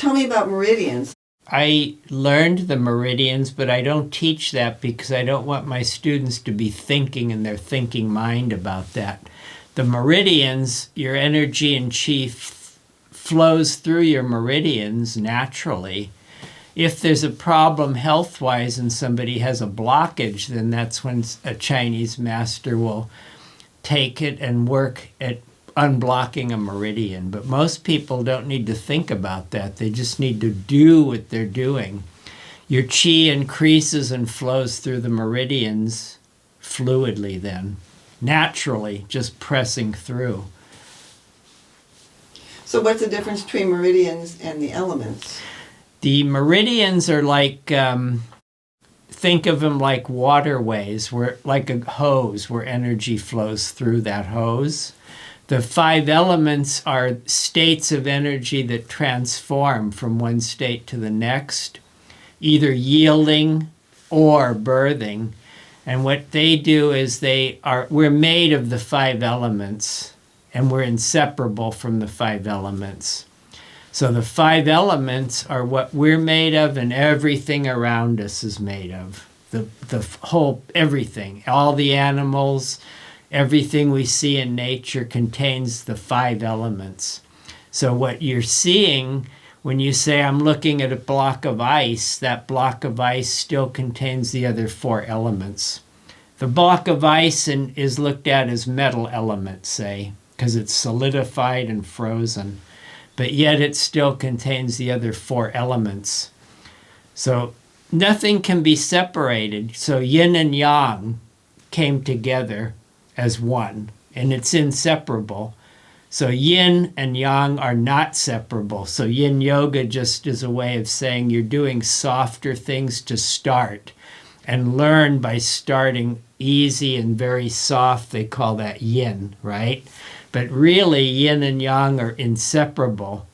tell me about meridians. I learned the meridians, but I don't teach that because I don't want my students to be thinking in their thinking mind about that. The meridians, your energy and chi flows through your meridians naturally. If there's a problem health-wise and somebody has a blockage, then that's when a Chinese master will take it and work at unblocking a meridian. But most people don't need to think about that. They just need to do what they're doing. Your chi increases and flows through the meridians fluidly then, naturally, just pressing through. So what's the difference between meridians and the elements? The meridians are like, think of them like waterways, like a hose where energy flows through that hose. The 5 elements are states of energy that transform from one state to the next, either yielding or birthing. And what they do is we're made of the 5 elements, and we're inseparable from the 5 elements. So the 5 elements are what we're made of, and everything around us is made of. The whole, everything, all the animals, everything we see in nature contains the 5 elements. So what you're seeing when you say, I'm looking at a block of ice, that block of ice still contains the other 4 elements. The block of ice is looked at as metal element, say, because it's solidified and frozen, but yet it still contains the other 4 elements. So nothing can be separated. So Yin and Yang came together as one, and it's inseparable. So Yin and Yang are not separable. So Yin Yoga just is a way of saying you're doing softer things to start and learn by starting easy and very soft. They call that Yin, right? But really, Yin and Yang are inseparable.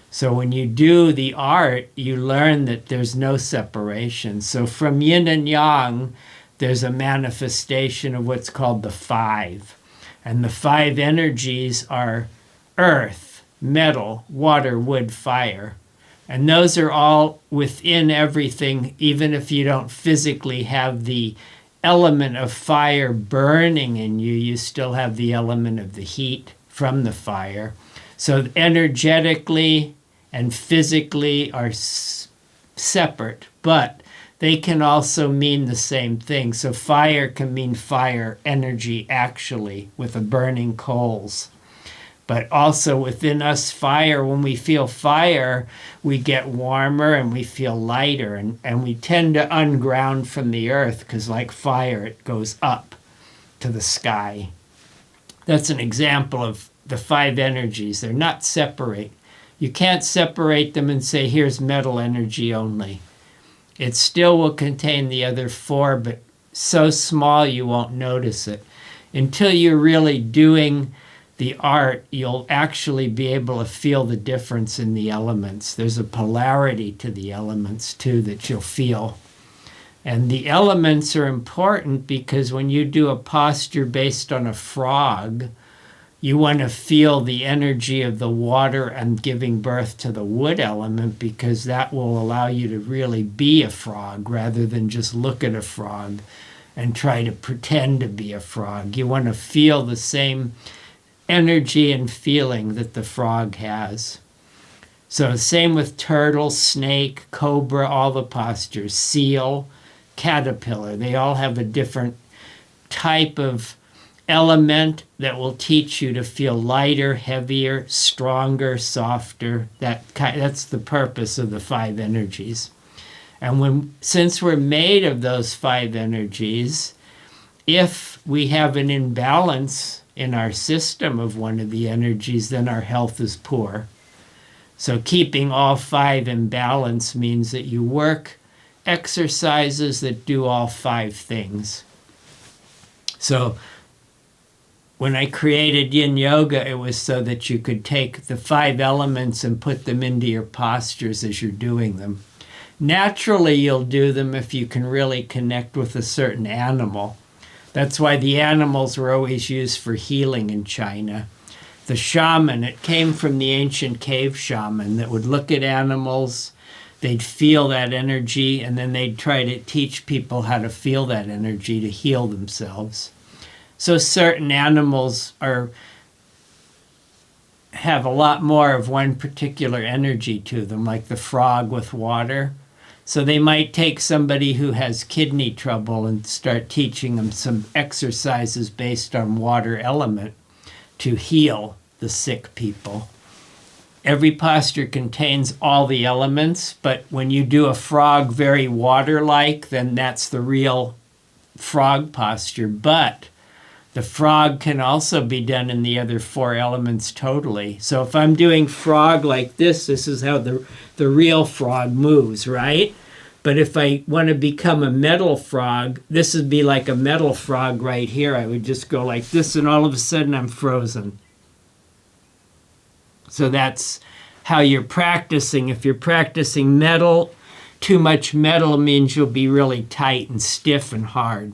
So when you do the art, you learn that there's no separation. So from Yin and Yang, there's a manifestation of what's called the 5. And the 5 energies are earth, metal, water, wood, fire. And those are all within everything, even if you don't physically have the element of fire burning in you, you still have the element of the heat from the fire. So energetically and physically are separate, but they can also mean the same thing. So fire can mean fire energy, actually, with the burning coals. But also within us, fire, when we feel fire, we get warmer and we feel lighter. And we tend to unground from the earth because like fire, it goes up to the sky. That's an example of the 5 energies. They're not separate. You can't separate them and say, here's metal energy only. It still will contain the other 4, but so small you won't notice it. Until you're really doing the art, you'll actually be able to feel the difference in the elements. There's a polarity to the elements, too, that you'll feel. And the elements are important because when you do a posture based on a frog, you want to feel the energy of the water and giving birth to the wood element, because that will allow you to really be a frog rather than just look at a frog and try to pretend to be a frog. You want to feel the same energy and feeling that the frog has. So same with turtle, snake, cobra, all the postures, seal, caterpillar. They all have a different type of element that will teach you to feel lighter, heavier, stronger, softer. That's the purpose of the 5 energies. And since we're made of those 5 energies, if we have an imbalance in our system of one of the energies, then our health is poor. So keeping all 5 in balance means that you work exercises that do all 5 things. So when I created Yin Yoga, it was so that you could take the 5 elements and put them into your postures as you're doing them. Naturally, you'll do them if you can really connect with a certain animal. That's why the animals were always used for healing in China. the shaman. It came from the ancient cave shaman that would look at animals, they'd feel that energy, and then they'd try to teach people how to feel that energy to heal themselves. So certain animals have a lot more of one particular energy to them, like the frog with water. So they might take somebody who has kidney trouble and start teaching them some exercises based on water element to heal the sick people. Every posture contains all the elements, but when you do a frog very water-like, then that's the real frog posture. But the frog can also be done in the other 4 elements totally. So if I'm doing frog like this is how the real frog moves, right? But if I want to become a metal frog, this would be like a metal frog right here. I would just go like this, and all of a sudden I'm frozen. So that's how you're practicing. If you're practicing metal, too much metal means you'll be really tight and stiff and hard.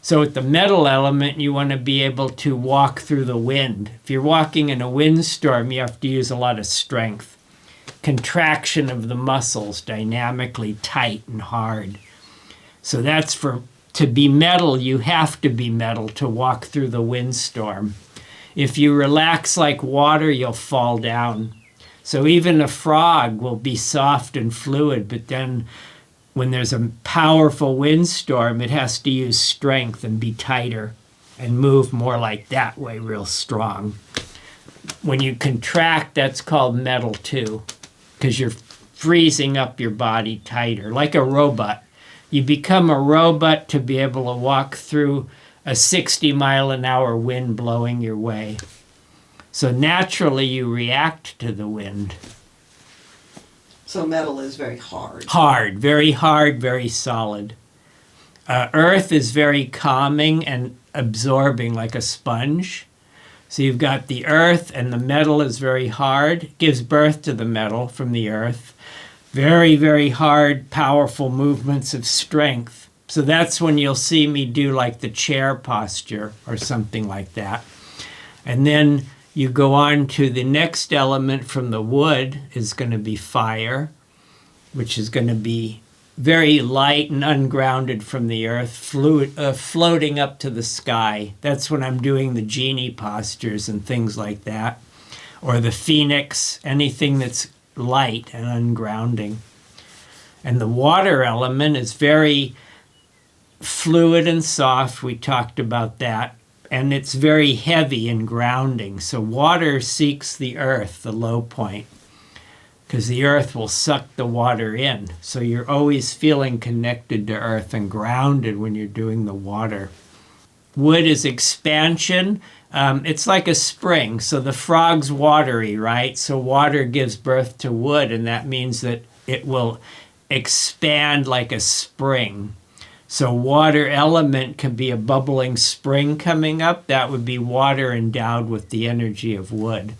So with the metal element, you want to be able to walk through the wind. If you're walking in a windstorm, you have to use a lot of strength. Contraction of the muscles, dynamically tight and hard. So that's to be metal, you have to be metal to walk through the windstorm. If you relax like water, you'll fall down. So even a frog will be soft and fluid, but then when there's a powerful windstorm, it has to use strength and be tighter and move more like that way, real strong. When you contract, that's called metal too, because you're freezing up your body tighter, like a robot. You become a robot to be able to walk through a 60-mile-an-hour wind blowing your way. So naturally, you react to the wind. So metal is very hard. Hard, very solid. Earth is very calming and absorbing like a sponge. So you've got the earth, and the metal is very hard. It gives birth to the metal from the earth. Very hard, powerful movements of strength. So that's when you'll see me do like the chair posture or something like that. And then you go on to the next element from the wood is going to be fire, which is going to be very light and ungrounded from the earth, floating up to the sky. That's when I'm doing the genie postures and things like that, or the phoenix, anything that's light and ungrounding. And the water element is very fluid and soft. We talked about that. And it's very heavy and grounding. So water seeks the earth, the low point, because the earth will suck the water in. So you're always feeling connected to earth and grounded when you're doing the water. Wood is expansion. It's like a spring. So the frog's watery, right? So water gives birth to wood, and that means that it will expand like a spring. So water element can be a bubbling spring coming up. That would be water endowed with the energy of wood.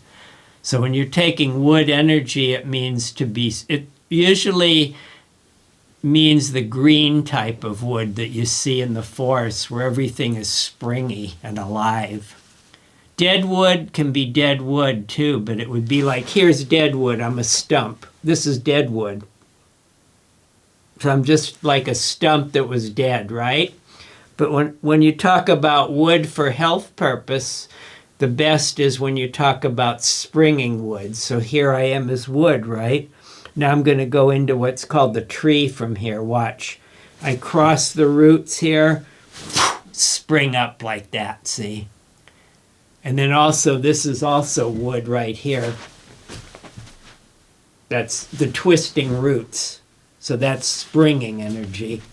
So when you're taking wood energy, it usually means the green type of wood that you see in the forest where everything is springy and alive. Dead wood can be dead wood too, but it would be like, here's dead wood, I'm a stump. This is dead wood. So I'm just like a stump that was dead, right? But when you talk about wood for health purpose, the best is when you talk about springing wood. So here I am as wood, right? Now I'm going to go into what's called the tree from here. Watch. I cross the roots here, spring up like that, see? And then also, this is also wood right here. That's the twisting roots. So that's springing energy.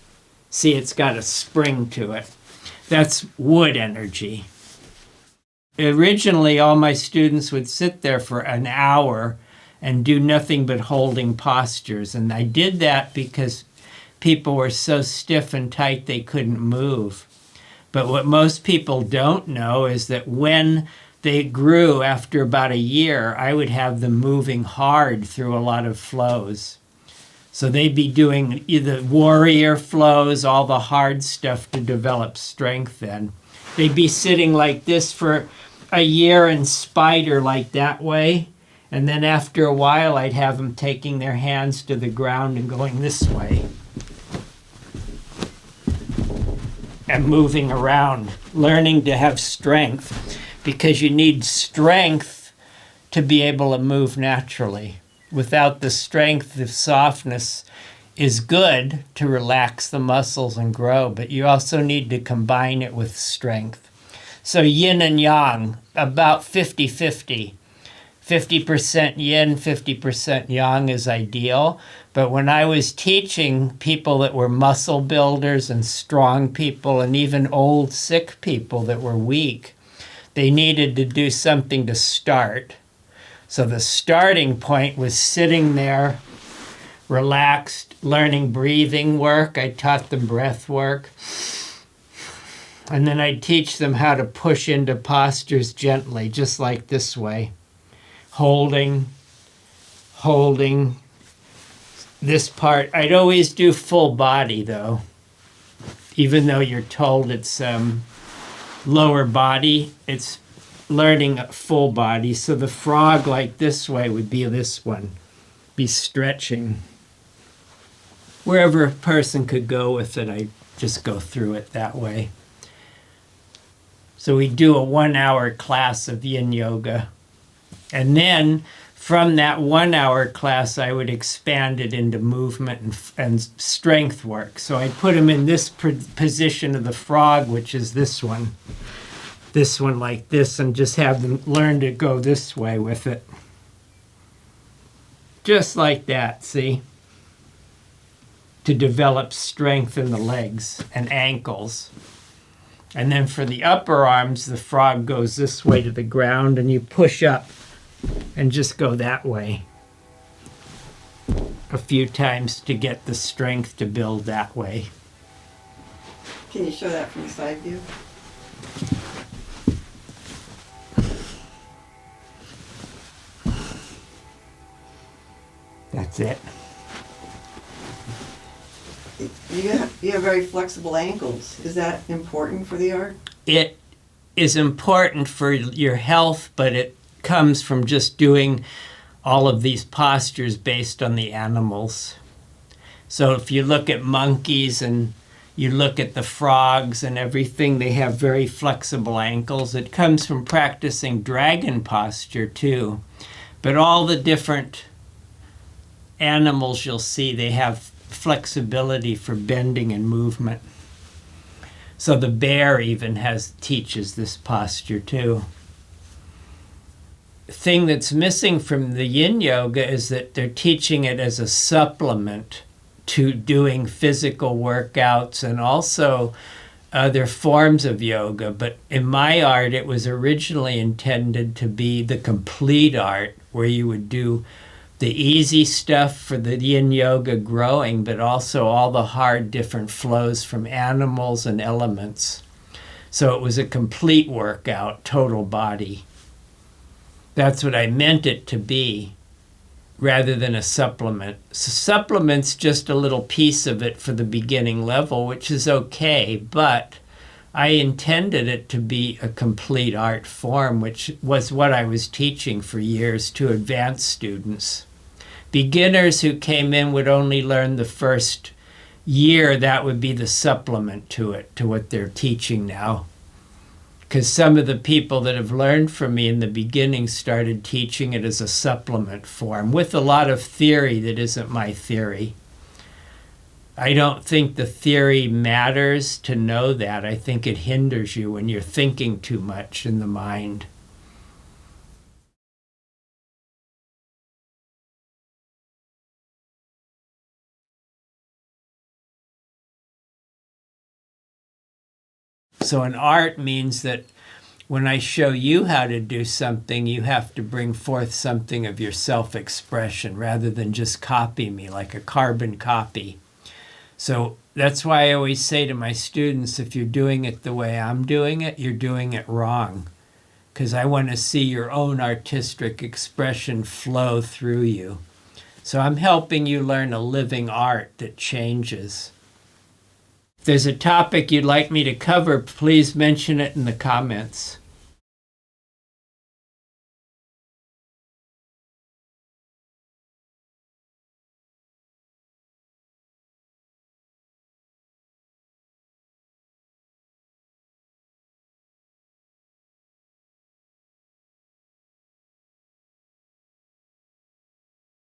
See, it's got a spring to it. That's wood energy. Originally, all my students would sit there for an hour and do nothing but holding postures. And I did that because people were so stiff and tight they couldn't move. But what most people don't know is that when they grew after about a year, I would have them moving hard through a lot of flows. So they'd be doing either warrior flows, all the hard stuff to develop strength then. They'd be sitting like this for a year in spider like that way. And then after a while, I'd have them taking their hands to the ground and going this way. And moving around, learning to have strength, because you need strength to be able to move naturally. Without the strength, the softness is good to relax the muscles and grow, but you also need to combine it with strength. So yin and yang, about 50-50. 50% yin, 50% yang is ideal. But when I was teaching people that were muscle builders and strong people and even old sick people that were weak, they needed to do something to start. So the starting point was sitting there, relaxed, learning breathing work. I taught them breath work. And then I'd teach them how to push into postures gently, just like this way. Holding this part. I'd always do full body, though. Even though you're told it's lower body, it's learning full body. So the frog like this way would be this one, be stretching. Wherever a person could go with it, I just go through it that way. So we do a 1-hour class of Yin Yoga. And then from that 1-hour class, I would expand it into movement and strength work. So I'd put them in this position of the frog, which is this one like this, and just have them learn to go this way with it. Just like that, see? To develop strength in the legs and ankles. And then for the upper arms, the frog goes this way to the ground, and you push up and just go that way a few times to get the strength to build that way. Can you show that from the side view? That's it. You have very flexible ankles. Is that important for the art? It is important for your health, but it comes from just doing all of these postures based on the animals. So if you look at monkeys and you look at the frogs and everything, they have very flexible ankles. It comes from practicing dragon posture too. But all the different animals you'll see, they have flexibility for bending and movement. So the bear even teaches this posture too. The thing that's missing from the Yin Yoga is that they're teaching it as a supplement to doing physical workouts and also other forms of yoga. But in my art, it was originally intended to be the complete art, where you would do the easy stuff for the Yin Yoga growing, but also all the hard different flows from animals and elements. So it was a complete workout, total body. That's what I meant it to be, rather than a supplement. So supplement's just a little piece of it for the beginning level, which is okay, but I intended it to be a complete art form, which was what I was teaching for years to advanced students. Beginners who came in would only learn the first year. That would be the supplement to it, to what they're teaching now. Because some of the people that have learned from me in the beginning started teaching it as a supplement form with a lot of theory that isn't my theory. I don't think the theory matters to know that. I think it hinders you when you're thinking too much in the mind. So an art means that when I show you how to do something, you have to bring forth something of your self-expression rather than just copy me like a carbon copy. So that's why I always say to my students, if you're doing it the way I'm doing it, you're doing it wrong. Because I want to see your own artistic expression flow through you. So I'm helping you learn a living art that changes. If there's a topic you'd like me to cover, please mention it in the comments.